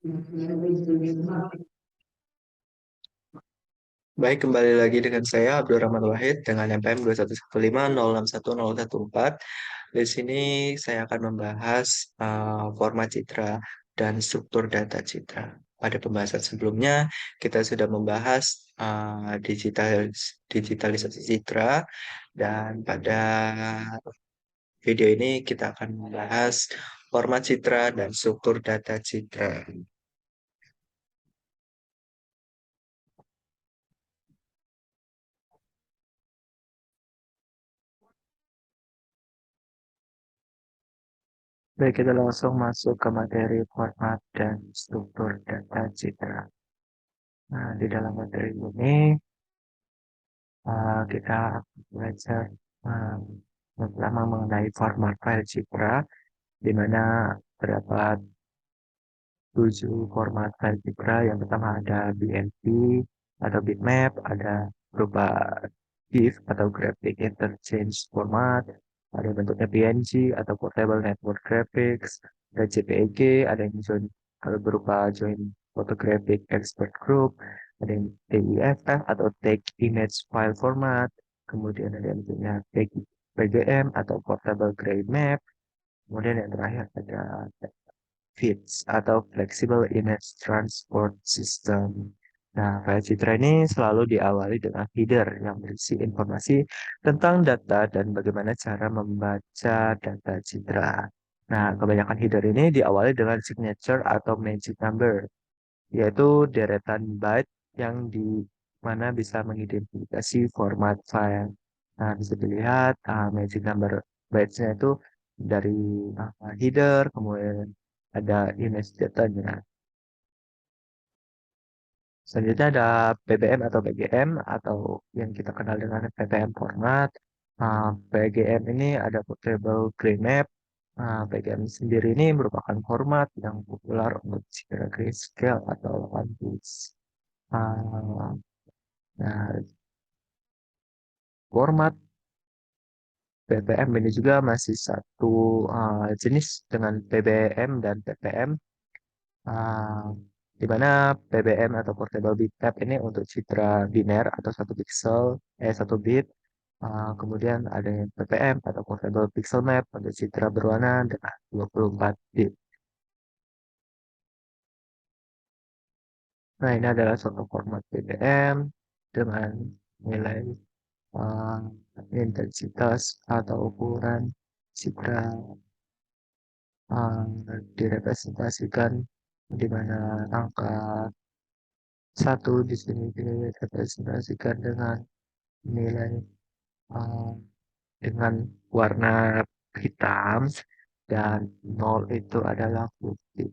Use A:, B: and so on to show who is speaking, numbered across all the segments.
A: Baik, kembali lagi dengan saya Abdurrahman Wahid dengan NPM 211506014. Di sini saya akan membahas format citra dan struktur data citra. Pada pembahasan sebelumnya, kita sudah membahas digitalisasi citra, dan pada video ini kita akan membahas format citra dan struktur data citra. Baik, kita langsung masuk ke materi format dan struktur data citra. Nah, di dalam materi ini kita belajar uh, pertama mengenai format file citra, di mana terdapat 7 format file citra. Yang pertama ada BMP atau bitmap, ada berupa GIF atau Graphic Interchange Format, ada bentuknya PNG atau Portable Network Graphics, ada JPEG, ada yang kalau berupa Joint Photographic Expert Group, ada yang TIFF atau Take Image File Format, kemudian ada yang bentuknya PGM atau Portable Gray Map, kemudian yang terakhir ada FITS atau Flexible Image Transport System. Nah, file citra ini selalu diawali dengan header yang berisi informasi tentang data dan bagaimana cara membaca data citra. Nah, kebanyakan header ini diawali dengan signature atau magic number, yaitu deretan byte yang di mana bisa mengidentifikasi format file. Nah, bisa dilihat magic number bytes-nya itu dari header, kemudian ada image datanya. Selanjutnya ada PBM atau PGM atau yang kita kenal dengan PPM format. PGM ini ada Portable Gray Map. PGM sendiri ini merupakan format yang populer untuk citra grayscale atau 8-bits. Ah, nah, format PPM ini juga masih satu jenis dengan PBM dan PPM, ah, di mana PBM atau Portable Bitmap ini untuk citra biner atau 1 pixel, 1 bit. Kemudian ada yang PPM atau Portable Pixel Map untuk citra berwarna dengan 24 bit. Nah, ini adalah contoh format PBM dengan nilai uh, intensitas atau ukuran citra uh, direpresentasikan di mana angka 1 di sini direpresentasikan dengan nilai uh, dengan warna hitam, dan 0 itu adalah putih.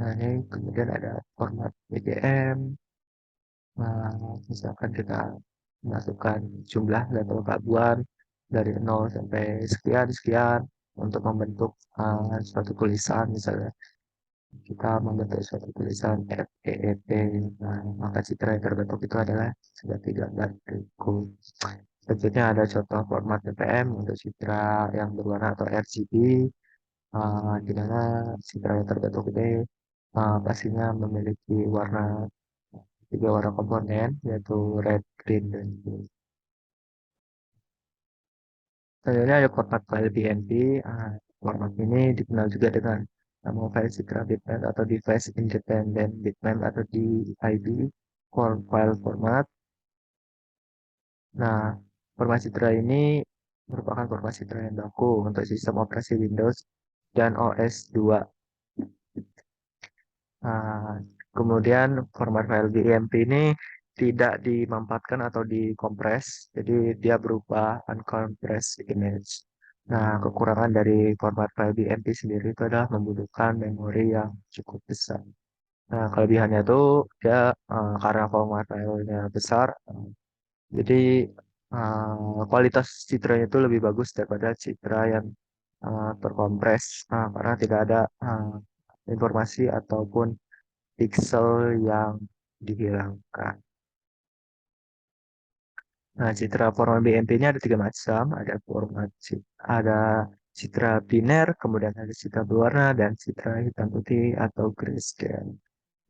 A: Nah, ini kemudian ada format PGM. Misalkan kita masukkan jumlah level paduan dari 0 sampai sekian sekian untuk membentuk suatu tulisan. Misalnya kita membentuk suatu tulisan FEET, nah, maka citra yang terbentuk itu adalah sebagai gambar berikut. Selanjutnya ada contoh format PPM untuk citra yang berwarna atau RGB, di mana citra yang terbentuk ini pastinya memiliki tiga warna komponen, yaitu red, green, dan blue. Selanjutnya ada format file BMP. Format ini dikenal juga dengan nama file citra bitmap atau device independent bitmap atau DIB file format. Nah, format citra ini merupakan format citra yang baku untuk sistem operasi Windows dan OS 2. Nah, kemudian format file BMP ini tidak dimampatkan atau dikompres, jadi dia berupa uncompressed image. Nah, kekurangan dari format file BMP sendiri itu adalah membutuhkan memori yang cukup besar. Nah, kelebihannya itu dia karena format filenya besar, jadi kualitas citranya itu lebih bagus daripada citra yang terkompres, karena tidak ada informasi ataupun pixel yang dihilangkan. Nah, citra format BMP ini ada 3 macam. Ada citra biner, kemudian ada citra berwarna, dan citra hitam putih atau grayscale.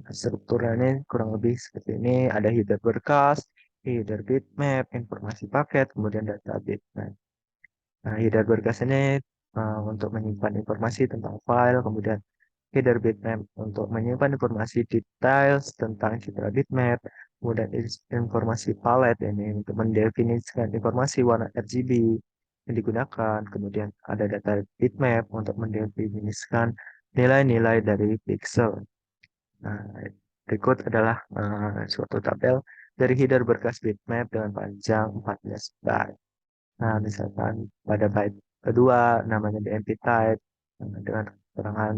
A: Nah, strukturnya ini kurang lebih seperti ini. Ada header berkas, header bitmap, informasi paket, kemudian data bitmap. Nah, header berkas ini untuk menyimpan informasi tentang file, kemudian header bitmap untuk menyimpan informasi details tentang citra bitmap, kemudian informasi palet ini untuk mendefinisikan informasi warna RGB yang digunakan, kemudian ada data bitmap untuk mendefinisikan nilai-nilai dari pixel. Nah, berikut adalah suatu tabel dari header berkas bitmap dengan panjang 14 byte. Nah, misalkan pada byte kedua namanya BMP type dengan keterangan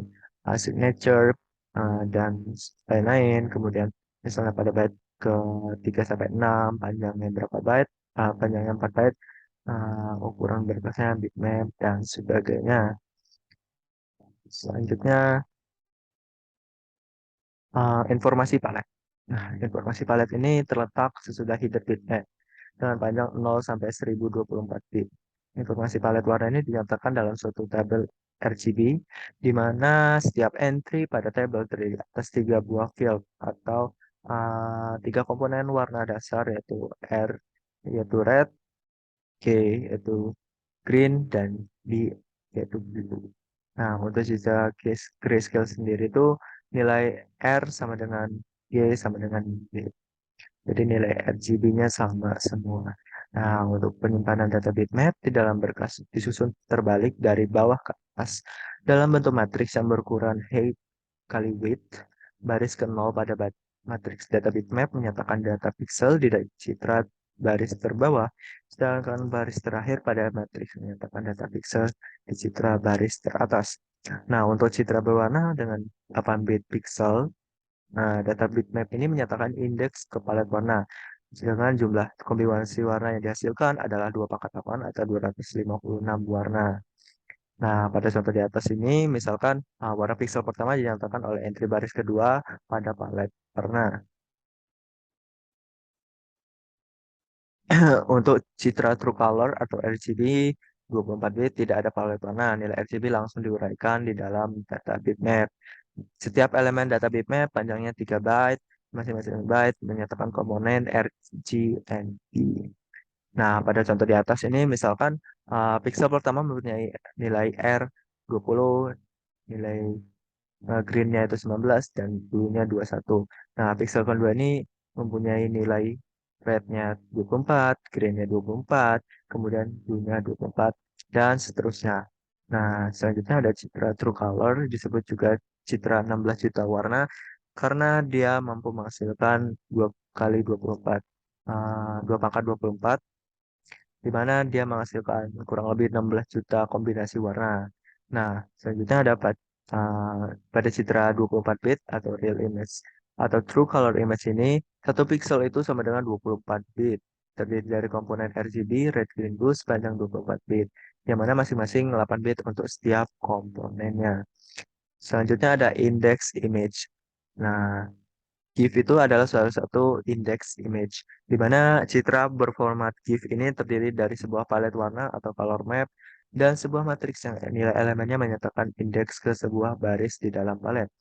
A: signature dan lain-lain. Kemudian misalnya pada byte ke 3 sampai 6 panjangnya berapa byte, panjangnya 4 byte, ukuran berkasnya bitmap dan sebagainya. Selanjutnya informasi palet. Nah, informasi palet ini terletak sesudah header bitmap dengan panjang 0 sampai 1024 bit. Informasi palet warna ini dinyatakan dalam suatu tabel RGB, di mana setiap entry pada tabel terdiri atas tiga buah field atau tiga komponen warna dasar yaitu R yaitu red, K yaitu green, dan B yaitu blue. Nah, untuk sisa grayscale sendiri itu nilai R sama dengan Y sama dengan B. Jadi nilai RGB-nya sama semua. Nah, untuk penyimpanan data bitmap di dalam berkas disusun terbalik dari bawah ke atas dalam bentuk matriks yang berukuran height kali width. Baris ke 0 pada matriks data bitmap menyatakan data pixel di citra baris terbawah, sedangkan baris terakhir pada matriks menyatakan data pixel di citra baris teratas. Nah, untuk citra berwarna dengan 8 bit pixel, nah, data bitmap ini menyatakan indeks ke palet warna. Sedangkan jumlah kombinasi warna yang dihasilkan adalah 2 pangkat 8 atau 256 warna. Nah, pada contoh di atas ini, misalkan warna pixel pertama dinyatakan oleh entry baris kedua pada palet warna. Untuk citra true color atau RGB 24 bit tidak ada palet warna. Nilai RGB langsung diuraikan di dalam data bitmap. Setiap elemen data bitmap panjangnya 3 byte, masing-masing byte menyatakan komponen R, G, and B. Nah, pada contoh di atas ini misalkan pixel pertama mempunyai nilai R 20, nilai greennya itu 19 dan blue-nya 21. Nah, pixel kedua ini mempunyai nilai red-nya 24, green-nya 24, kemudian blue-nya 24, dan seterusnya. Nah, selanjutnya ada citra true color, disebut juga citra 16 juta warna, karena dia mampu menghasilkan 2 kali 24, 2 pangkat 24, di mana dia menghasilkan kurang lebih 16 juta kombinasi warna. Nah, selanjutnya ada pada citra 24 bit atau real image atau true color image ini, satu pixel itu sama dengan 24 bit. Terdiri dari komponen RGB, red, green, blue sepanjang 24 bit, yang mana masing-masing 8 bit untuk setiap komponennya. Selanjutnya ada index image. Nah, GIF itu adalah salah satu indeks image, di mana citra berformat GIF ini terdiri dari sebuah palet warna atau color map dan sebuah matriks yang nilai elemennya menyatakan indeks ke sebuah baris di dalam palet.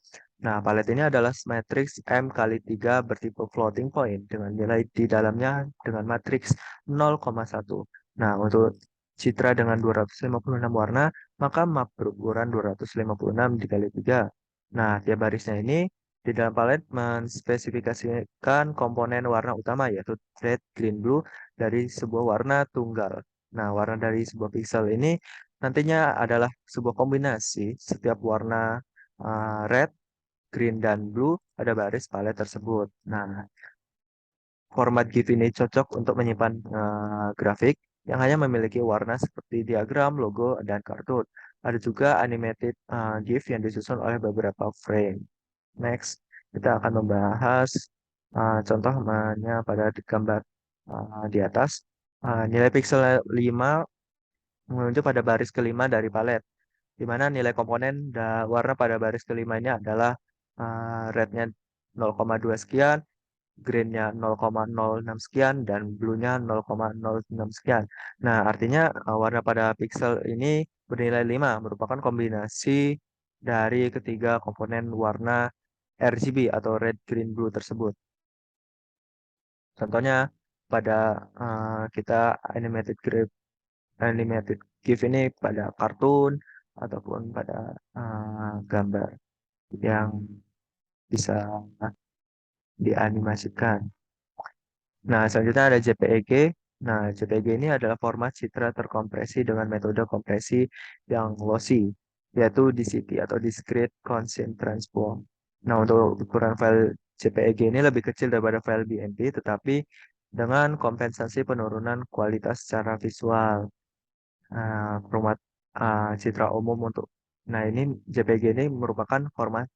A: Nah, palet ini adalah matriks M kali 3 bertipe floating point dengan nilai di dalamnya dengan matriks 0,1. Nah, untuk citra dengan 256 warna, maka map berukuran 256 dikali 3. Nah, tiap barisnya ini di dalam palet menspesifikasikan komponen warna utama yaitu red, green, blue dari sebuah warna tunggal. Nah, warna dari sebuah pixel ini nantinya adalah sebuah kombinasi setiap warna red, green, dan blue pada baris palet tersebut. Nah, format GIF ini cocok untuk menyimpan grafik yang hanya memiliki warna seperti diagram, logo, dan kartun. Ada juga animated GIF yang disusun oleh beberapa frame. Next, kita akan membahas contohnya pada gambar di atas. Nilai pixel 5 menuju pada baris kelima dari palet, di mana nilai komponen warna pada baris kelima ini adalah rednya 0,2 sekian, green-nya 0,06 sekian, dan blue-nya 0,06 sekian. Nah, artinya warna pada pixel ini bernilai 5, merupakan kombinasi dari ketiga komponen warna RGB atau red, green, blue tersebut. Contohnya pada kita animated GIF ini pada kartun ataupun pada gambar yang bisa dianimasikan. Nah, selanjutnya ada JPEG. Nah, JPEG ini adalah format citra terkompresi dengan metode kompresi yang lossy, yaitu DCT atau Discrete Constant Transform. Nah, untuk ukuran file JPEG ini lebih kecil daripada file BMP, tetapi dengan kompensasi penurunan kualitas secara visual. Format citra umum untuk, nah ini JPG ini merupakan format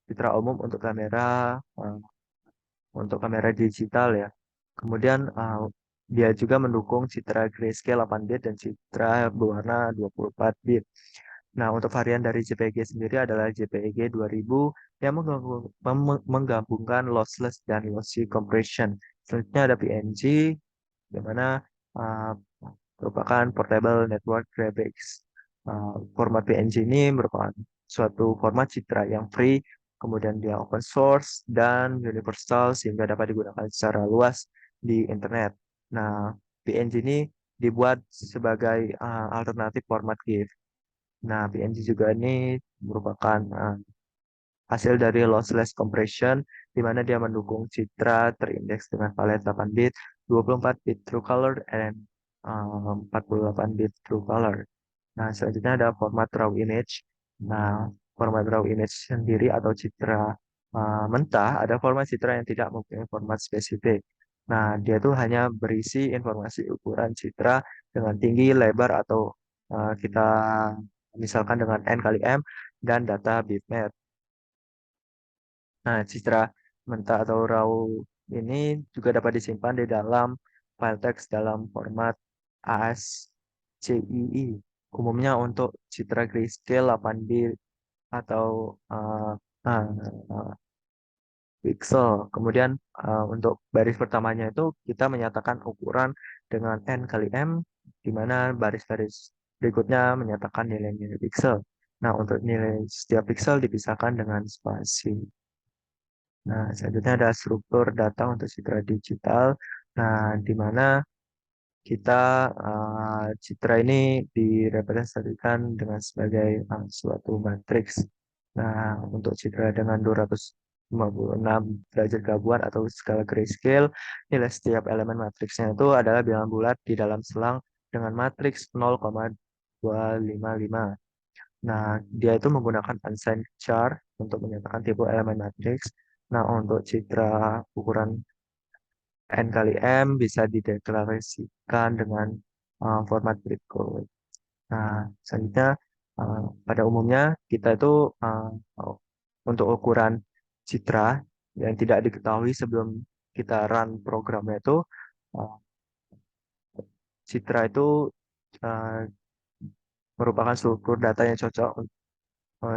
A: citra umum uh, untuk kamera digital ya. Kemudian dia juga mendukung citra grayscale 8 bit dan citra berwarna 24 bit. Nah, untuk varian dari JPG sendiri adalah JPEG 2000 yang menggabungkan lossless dan lossy compression. Selanjutnya ada PNG, di mana uh, merupakan Portable Network Graphics. Format PNG ini merupakan suatu format citra yang free, kemudian dia open source dan universal sehingga dapat digunakan secara luas di internet. Nah, PNG ini dibuat sebagai alternatif format GIF. Nah, PNG juga ini merupakan hasil dari lossless compression, di mana dia mendukung citra terindeks dengan palet 8 bit, 24 bit true color, dan 48 bit true color. Nah, selanjutnya ada format raw image. Nah, format raw image sendiri atau citra mentah, ada format citra yang tidak mempunyai format spesifik. Nah, dia tuh hanya berisi informasi ukuran citra dengan tinggi, lebar, atau kita misalkan dengan N kali M, dan data bitmap. Nah, citra mentah atau RAW ini juga dapat disimpan di dalam file teks dalam format ASCII. Umumnya untuk citra grayscale 8 bit atau uh, uh, pixel. Kemudian untuk baris pertamanya itu kita menyatakan ukuran dengan N kali M, di mana baris-baris berikutnya menyatakan nilai-nilai pixel. Nah, untuk nilai setiap pixel dipisahkan dengan spasi. Nah, selanjutnya ada struktur data untuk citra digital. Nah, di mana kita citra ini direpresentasikan dengan sebagai suatu matriks. Nah, untuk citra dengan 256 derajat gabungan atau skala grayscale, nilai setiap elemen matriksnya itu adalah bilangan bulat di dalam selang dengan matriks 0,255. Nah, dia itu menggunakan unsigned char untuk menyatakan tipe elemen matriks. Nah, untuk citra ukuran N kali M bisa dideklarasikan dengan format berikut. Nah, selanjutnya pada umumnya kita itu uh, untuk ukuran citra yang tidak diketahui sebelum kita run programnya itu, uh, citra itu uh, merupakan struktur data yang cocok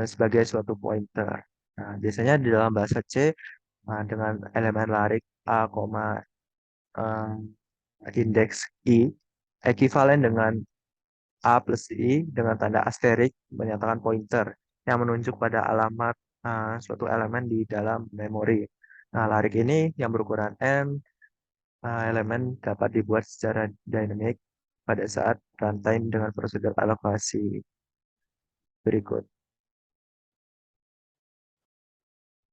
A: sebagai suatu pointer. Nah, biasanya di dalam bahasa C dengan elemen larik A, eh, indeks I, ekivalen dengan A plus I dengan tanda asterik menyatakan pointer yang menunjuk pada alamat suatu elemen di dalam memori. Nah, larik ini yang berukuran N elemen dapat dibuat secara dynamic pada saat runtime dengan prosedur alokasi berikut.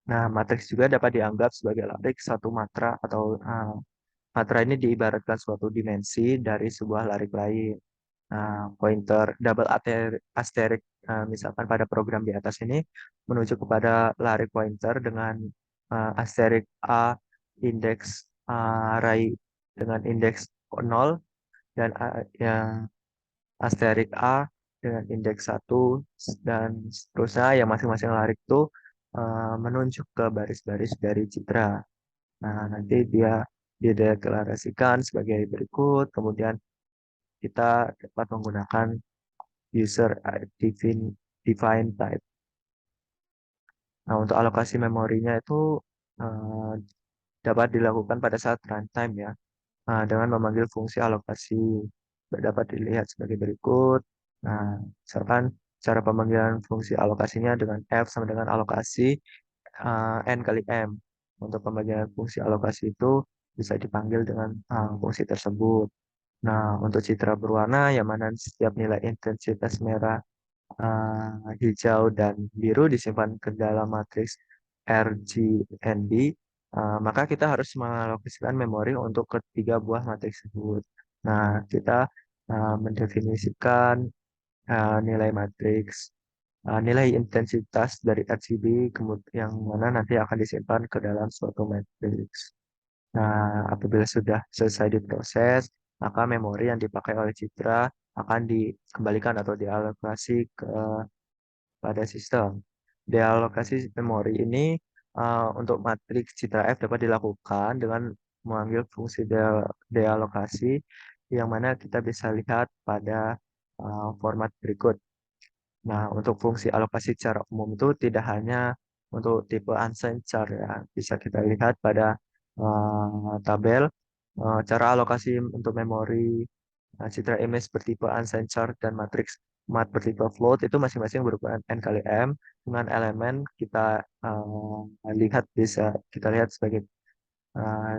A: Nah, matriks juga dapat dianggap sebagai larik satu matra atau matra ini diibaratkan suatu dimensi dari sebuah larik lain. Pointer double asterisk, misalkan pada program di atas ini menuju kepada larik pointer dengan asterisk A indeks array dengan indeks 0 dan yang asterisk A dengan indeks 1 dan seterusnya yang masing-masing larik itu menunjuk ke baris-baris dari citra. Nah, nanti dia dideklarasikan sebagai berikut, kemudian kita dapat menggunakan user define type. Nah, untuk alokasi memorinya itu eh, dapat dilakukan pada saat runtime ya. Dengan memanggil fungsi alokasi dapat dilihat sebagai berikut. Nah, misalkan cara pemanggilan fungsi alokasinya dengan F sama dengan alokasi N kali M. Untuk pembagian fungsi alokasi itu bisa dipanggil dengan fungsi tersebut. Nah, untuk citra berwarna yang mana setiap nilai intensitas merah, hijau, dan biru disimpan ke dalam matriks RGNB, maka kita harus mengalokasikan memori untuk ketiga buah matriks tersebut. Nah, kita mendefinisikan nilai matriks, nilai intensitas dari RGB yang mana nanti akan disimpan ke dalam suatu matriks. Nah, apabila sudah selesai diproses, maka memori yang dipakai oleh Citra akan dikembalikan atau dialokasi pada sistem. Dealokasi memori ini untuk matriks Citra F dapat dilakukan dengan mengambil fungsi dealokasi yang mana kita bisa lihat pada format berikut. Nah, untuk fungsi alokasi secara umum itu tidak hanya untuk tipe unsigned char ya, bisa kita lihat pada tabel cara alokasi untuk memori citra image bertipe unsigned char dan matriks mat bertipe float itu masing-masing berukuran n kali m dengan elemen kita kita lihat sebagai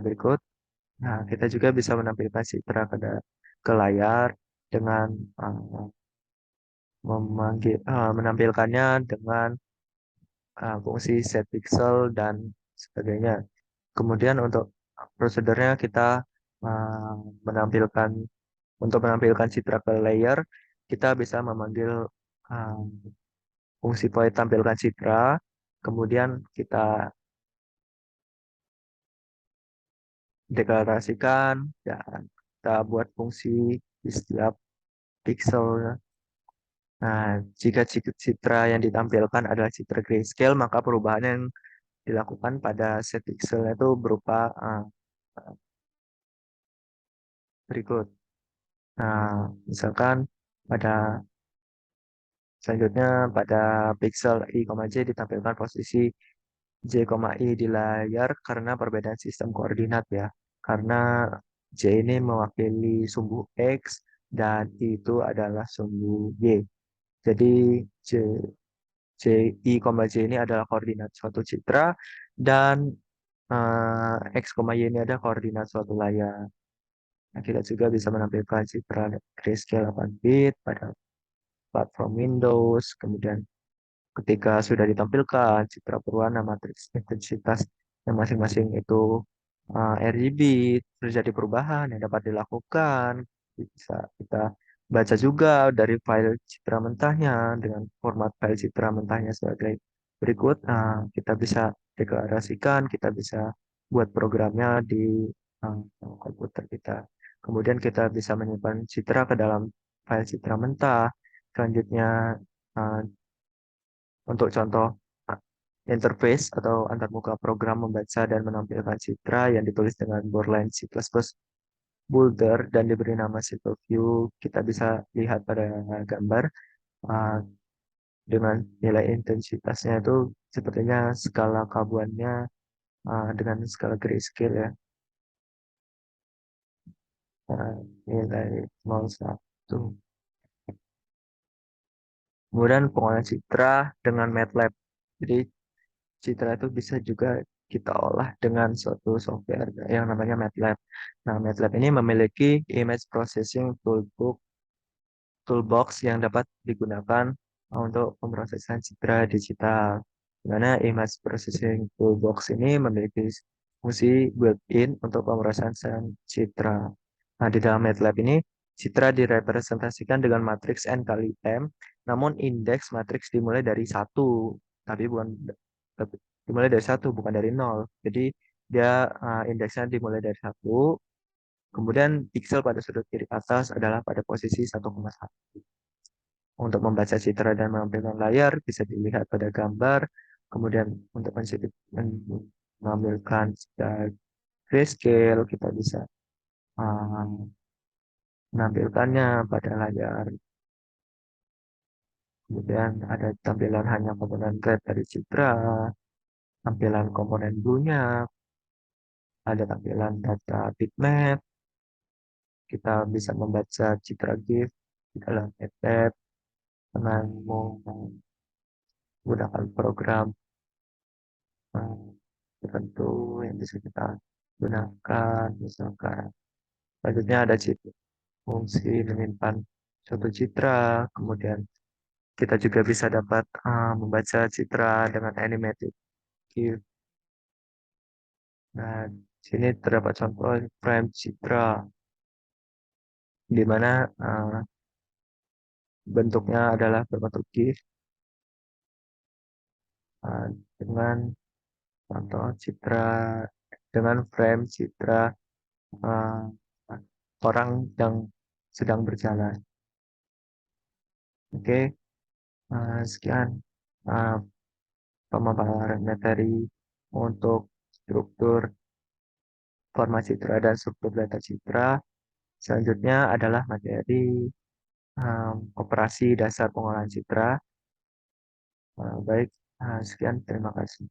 A: berikut. Nah, kita juga bisa menampilkan citra ke layar dengan uh, menampilkannya dengan fungsi set pixel dan sebagainya. Kemudian untuk prosedurnya kita uh, menampilkan untuk menampilkan citra ke layer, kita bisa memanggil uh, fungsi void tampilkan citra, kemudian kita deklarasikan dan kita buat fungsi di setiap pixel. Nah, jika citra yang ditampilkan adalah citra grayscale, maka perubahan yang dilakukan pada set pixel itu berupa berikut. Nah, misalkan pada selanjutnya pada pixel i, j ditampilkan posisi j, i di layar karena perbedaan sistem koordinat ya. Karena j ini mewakili sumbu x dan i itu adalah sumbu y. Jadi j, i, j ini adalah koordinat suatu citra dan x, y ini ada koordinat suatu layar. Nah, kita juga bisa menampilkan citra grayscale 8 bit pada platform Windows. Kemudian ketika sudah ditampilkan citra berwarna matriks intensitas yang masing-masing itu RGB, terjadi perubahan yang dapat dilakukan. Bisa kita baca juga dari file citra mentahnya dengan format file citra mentahnya sebagai berikut. Kita bisa deklarasikan, kita bisa buat programnya di komputer kita. Kemudian kita bisa menyimpan citra ke dalam file citra mentah. Selanjutnya, uh, untuk contoh interface atau antarmuka program membaca dan menampilkan citra yang ditulis dengan Borland C++ Boulder dan diberi nama Simple View, kita bisa lihat pada gambar uh, dengan nilai intensitasnya itu sepertinya skala kabuannya dengan skala grayscale ya. Nilai 0,1. Kemudian pengolahan citra dengan MATLAB. Jadi citra itu bisa juga kita olah dengan suatu software yang namanya MATLAB. Nah, MATLAB ini memiliki image processing toolbox yang dapat digunakan untuk pemrosesan citra digital. Di mana image processing toolbox ini memiliki fungsi built-in untuk pemrosesan citra. Nah, di dalam MATLAB ini citra direpresentasikan dengan matriks n kali m, namun indeks matriks dimulai dari satu, tapi bukan dimulai dari satu, bukan dari nol. Jadi dia indeksnya dimulai dari satu. Kemudian pixel pada sudut kiri atas adalah pada posisi 1,1. Untuk membaca citra dan menampilkan layar bisa dilihat pada gambar. Kemudian untuk menampilkan grayscale kita bisa uh, menampilkannya pada layar. Kemudian ada tampilan hanya komponen red dari citra, tampilan komponen blue-nya, ada tampilan data bitmap, kita bisa membaca citra GIF di dalam ETAB dengan menggunakan program eh, tertentu yang bisa kita gunakan. Misalkan selanjutnya ada fungsi menyimpan suatu citra, kemudian kita juga bisa dapat membaca citra dengan animated GIF. Nah, sini terdapat contoh frame citra di mana bentuknya adalah berbentuk GIF eh, dengan contoh citra dengan frame citra eh, orang yang sedang berjalan. Oke, sekian eh, pemaparan materi untuk struktur format citra dan struktur data citra. Selanjutnya adalah materi operasi dasar pengolahan citra. Baik, sekian terima kasih.